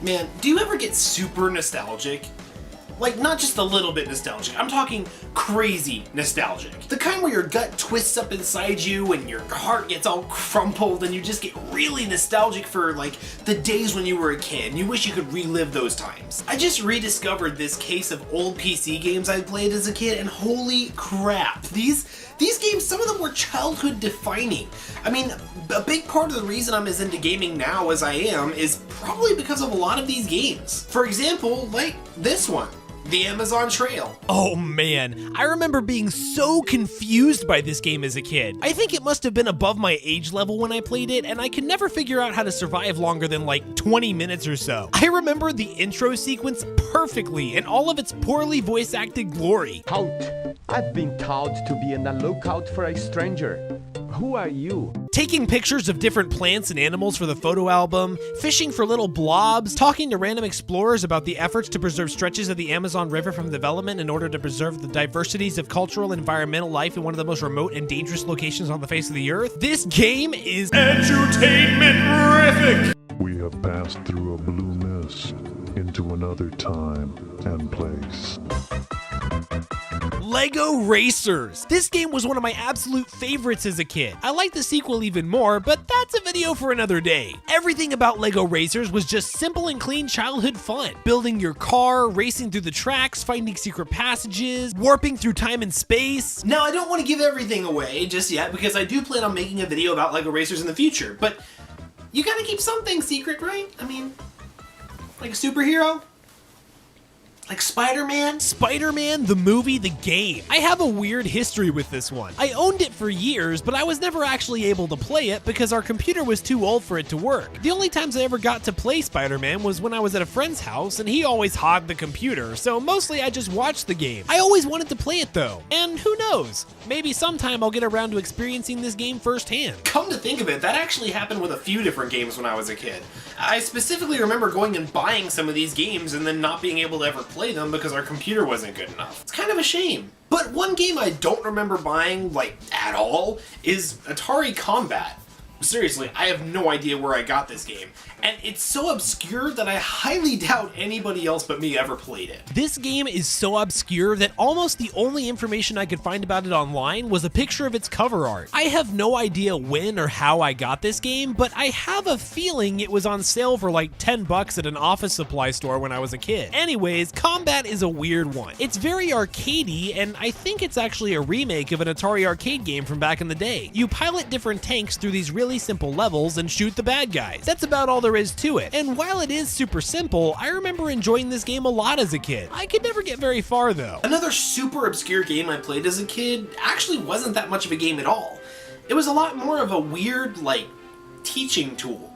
Man, do you ever get super nostalgic? Like, not just a little bit nostalgic, I'm talking crazy nostalgic. The kind where your gut twists up inside you and your heart gets all crumpled and you just get really nostalgic for, like, the days when you were a kid and you wish you could relive those times. I just rediscovered this case of old PC games I played as a kid, and holy crap, these games, some of them were childhood defining. I mean, a big part of the reason I'm as into gaming now as I am is probably because of a lot of these games. For example, like this one, The Amazon Trail. Oh man, I remember being so confused by this game as a kid. I think it must have been above my age level when I played it, and I could never figure out how to survive longer than like 20 minutes or so. I remember the intro sequence perfectly in all of its poorly voice acted glory. Halt! I've been told to be on the lookout for a stranger. Who are you? Taking pictures of different plants and animals for the photo album, fishing for little blobs, talking to random explorers about the efforts to preserve stretches of the Amazon River from development in order to preserve the diversities of cultural and environmental life in one of the most remote and dangerous locations on the face of the earth. This game is edutainment-rific! We have passed through a blue mist into another time and place. Lego Racers. This game was one of my absolute favorites as a kid. I liked the sequel even more, but that's a video for another day. Everything about Lego Racers was just simple and clean childhood fun. Building your car, racing through the tracks, finding secret passages, warping through time and space. Now, I don't want to give everything away just yet because I do plan on making a video about Lego Racers in the future, but you gotta keep something secret, right? I mean, like a superhero? Like Spider-Man? Spider-Man, the movie, the game. I have a weird history with this one. I owned it for years, but I was never actually able to play it because our computer was too old for it to work. The only times I ever got to play Spider-Man was when I was at a friend's house and he always hogged the computer, so mostly I just watched the game. I always wanted to play it though, and who knows? Maybe sometime I'll get around to experiencing this game firsthand. Come to think of it, that actually happened with a few different games when I was a kid. I specifically remember going and buying some of these games and then not being able to ever play them because our computer wasn't good enough. It's kind of a shame. But one game I don't remember buying, like, at all, is Atari Combat. Seriously, I have no idea where I got this game, and it's so obscure that I highly doubt anybody else but me ever played it. This game is so obscure that almost the only information I could find about it online was a picture of its cover art. I have no idea when or how I got this game, but I have a feeling it was on sale for like 10 bucks at an office supply store when I was a kid. Anyways, Combat is a weird one. It's very arcadey, and I think it's actually a remake of an Atari arcade game from back in the day. You pilot different tanks through these really simple levels and shoot the bad guys. That's about all there is to it. And while it is super simple, I remember enjoying this game a lot as a kid. I could never get very far though. Another super obscure game I played as a kid actually wasn't that much of a game at all. It was a lot more of a weird, like, teaching tool.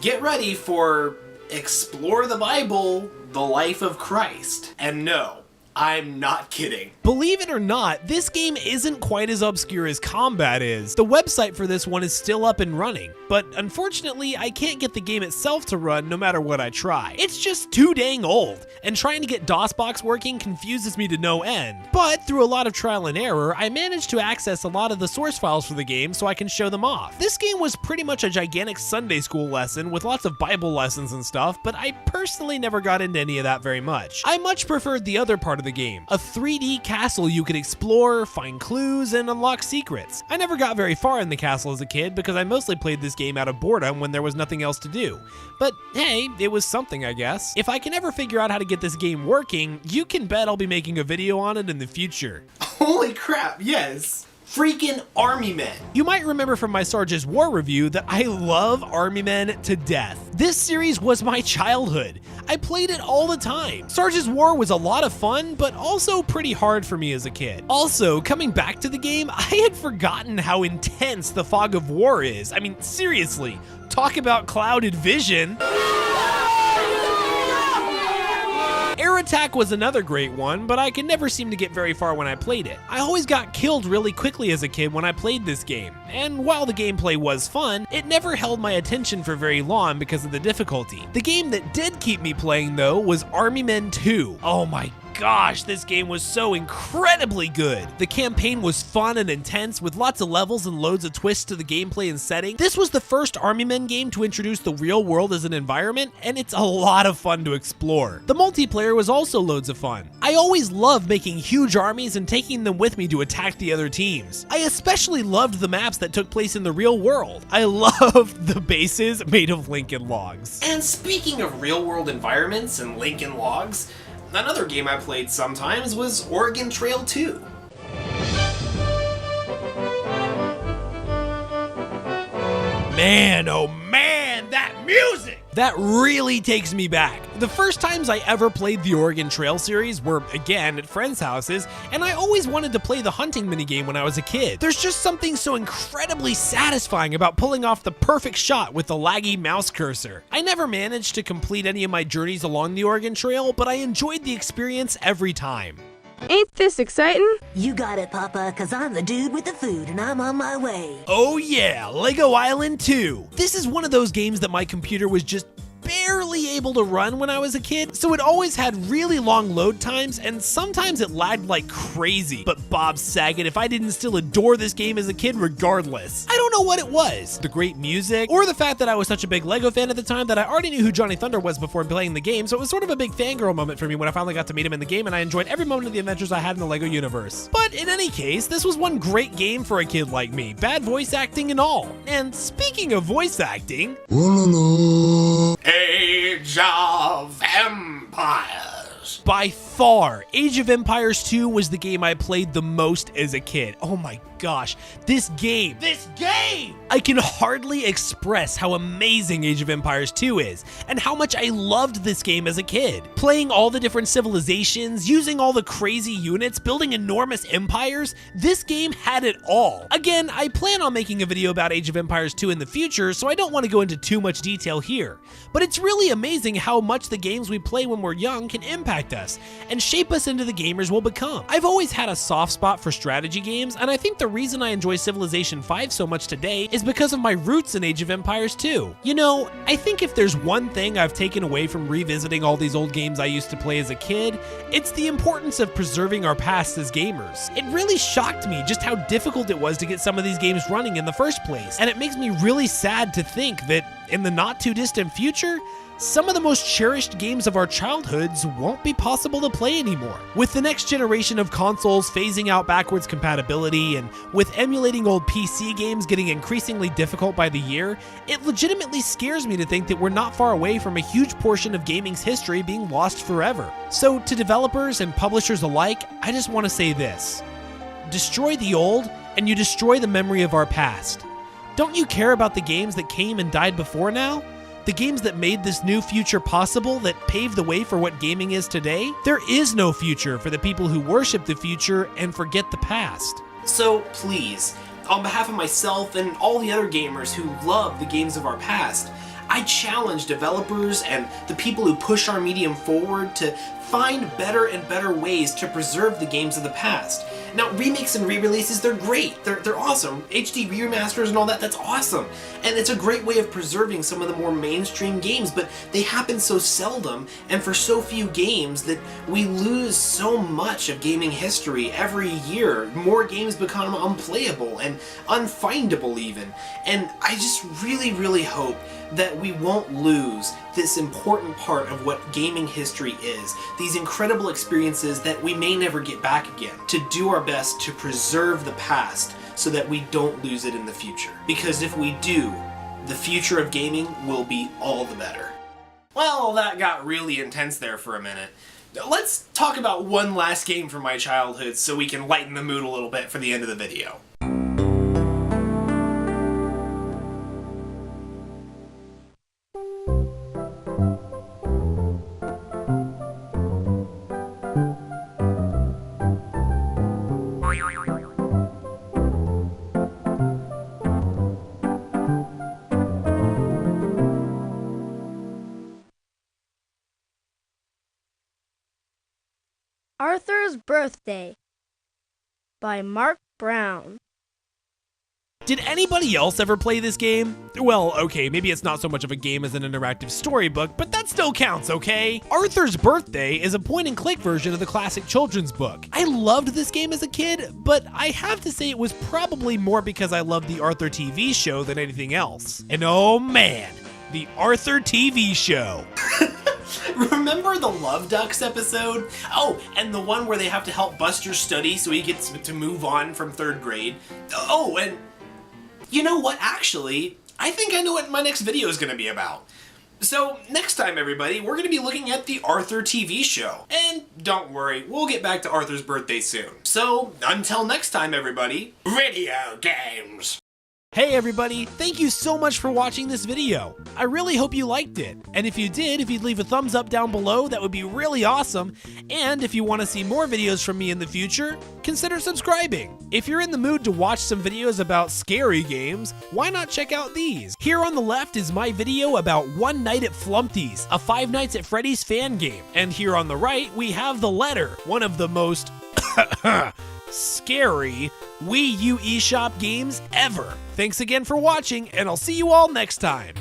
Get ready for Explore the Bible, The Life of Christ. And no, I'm not kidding. Believe it or not, this game isn't quite as obscure as Combat is. The website for this one is still up and running, but unfortunately, I can't get the game itself to run no matter what I try. It's just too dang old, and trying to get DOSBox working confuses me to no end. But through a lot of trial and error, I managed to access a lot of the source files for the game so I can show them off. This game was pretty much a gigantic Sunday school lesson with lots of Bible lessons and stuff, but I personally never got into any of that very much. I much preferred the other part of the game, a 3D castle you could explore, find clues, and unlock secrets. I never got very far in the castle as a kid because I mostly played this game out of boredom when there was nothing else to do. But hey, it was something, I guess. If I can ever figure out how to get this game working, you can bet I'll be making a video on it in the future. Holy crap, yes! Freaking Army Men. You might remember from my Sarge's War review that I love Army Men to death. This series was my childhood. I played it all the time. Sarge's War was a lot of fun, but also pretty hard for me as a kid. Also, coming back to the game, I had forgotten how intense the Fog of War is. I mean, seriously, talk about clouded vision. Air Attack was another great one, but I could never seem to get very far when I played it. I always got killed really quickly as a kid when I played this game, and while the gameplay was fun, it never held my attention for very long because of the difficulty. The game that did keep me playing though was Army Men 2. Oh my gosh, this game was so incredibly good. The campaign was fun and intense with lots of levels and loads of twists to the gameplay and setting. This was the first Army Men game to introduce the real world as an environment, and it's a lot of fun to explore. The multiplayer was also loads of fun. I always loved making huge armies and taking them with me to attack the other teams. I especially loved the maps that took place in the real world. I loved the bases made of Lincoln Logs. And speaking of real-world environments and Lincoln Logs, another game I played sometimes was Oregon Trail 2. Man, oh man, that music! That really takes me back. The first times I ever played the Oregon Trail series were, again, at friends' houses, and I always wanted to play the hunting minigame when I was a kid. There's just something so incredibly satisfying about pulling off the perfect shot with the laggy mouse cursor. I never managed to complete any of my journeys along the Oregon Trail, but I enjoyed the experience every time. Ain't this exciting? You got it, Papa, 'cause I'm the dude with the food and I'm on my way. Oh yeah, Lego Island 2. This is one of those games that my computer was just barely able to run when I was a kid, so it always had really long load times, and sometimes it lagged like crazy. But Bob Saget, if I didn't still adore this game as a kid regardless. I don't know what it was. The great music, or the fact that I was such a big Lego fan at the time that I already knew who Johnny Thunder was before playing the game, so it was sort of a big fangirl moment for me when I finally got to meet him in the game, and I enjoyed every moment of the adventures I had in the Lego universe. But in any case, this was one great game for a kid like me, bad voice acting and all. And speaking of voice acting... Age of Empires. By far, Age of Empires 2 was the game I played the most as a kid. Oh my gosh, this game! I can hardly express how amazing Age of Empires 2 is, and how much I loved this game as a kid. Playing all the different civilizations, using all the crazy units, building enormous empires, this game had it all. Again, I plan on making a video about Age of Empires 2 in the future, so I don't want to go into too much detail here. But it's really amazing how much the games we play when we're young can impact us, and shape us into the gamers we'll become. I've always had a soft spot for strategy games, and I think the reason I enjoy Civilization 5 so much today is because of my roots in Age of Empires 2. You know, I think if there's one thing I've taken away from revisiting all these old games I used to play as a kid, it's the importance of preserving our past as gamers. It really shocked me just how difficult it was to get some of these games running in the first place, and it makes me really sad to think that in the not too distant future, some of the most cherished games of our childhoods won't be possible to play anymore. With the next generation of consoles phasing out backwards compatibility, and with emulating old PC games getting increasingly difficult by the year, it legitimately scares me to think that we're not far away from a huge portion of gaming's history being lost forever. So to developers and publishers alike, I just want to say this. Destroy the old, and you destroy the memory of our past. Don't you care about the games that came and died before now? The games that made this new future possible, that paved the way for what gaming is today? There is no future for the people who worship the future and forget the past. So please, on behalf of myself and all the other gamers who love the games of our past, I challenge developers and the people who push our medium forward to find better and better ways to preserve the games of the past. Now, remakes and re-releases, they're great. They're awesome. HD remasters and all that, that's awesome. And it's a great way of preserving some of the more mainstream games, but they happen so seldom and for so few games that we lose so much of gaming history every year. More games become unplayable and unfindable even. And I just really, really hope that we won't lose this important part of what gaming history is. These incredible experiences that we may never get back again. To do our best to preserve the past so that we don't lose it in the future. Because if we do, the future of gaming will be all the better. Well, that got really intense there for a minute. Let's talk about one last game from my childhood so we can lighten the mood a little bit for the end of the video. Arthur's Birthday by Mark Brown. Did anybody else ever play this game? Well, okay, maybe it's not so much of a game as an interactive storybook, but that still counts, okay? Arthur's Birthday is a point-and-click version of the classic children's book. I loved this game as a kid, but I have to say it was probably more because I loved the Arthur TV show than anything else. And oh man, the Arthur TV show. Remember the Love Ducks episode? Oh, and the one where they have to help Buster study so he gets to move on from 3rd grade. Oh, and you know what? Actually, I think I know what my next video is going to be about. So, next time, everybody, we're going to be looking at the Arthur TV show. And don't worry, we'll get back to Arthur's Birthday soon. So, until next time, everybody, video games! Hey everybody, thank you so much for watching this video. I really hope you liked it. And if you did, if you'd leave a thumbs up down below, that would be really awesome. And if you want to see more videos from me in the future, consider subscribing. If you're in the mood to watch some videos about scary games, why not check out these? Here on the left is my video about One Night at Flumpty's, a Five Nights at Freddy's fan game. And here on the right, we have The Letter, one of the most scary Wii U eShop games ever. Thanks again for watching, and I'll see you all next time.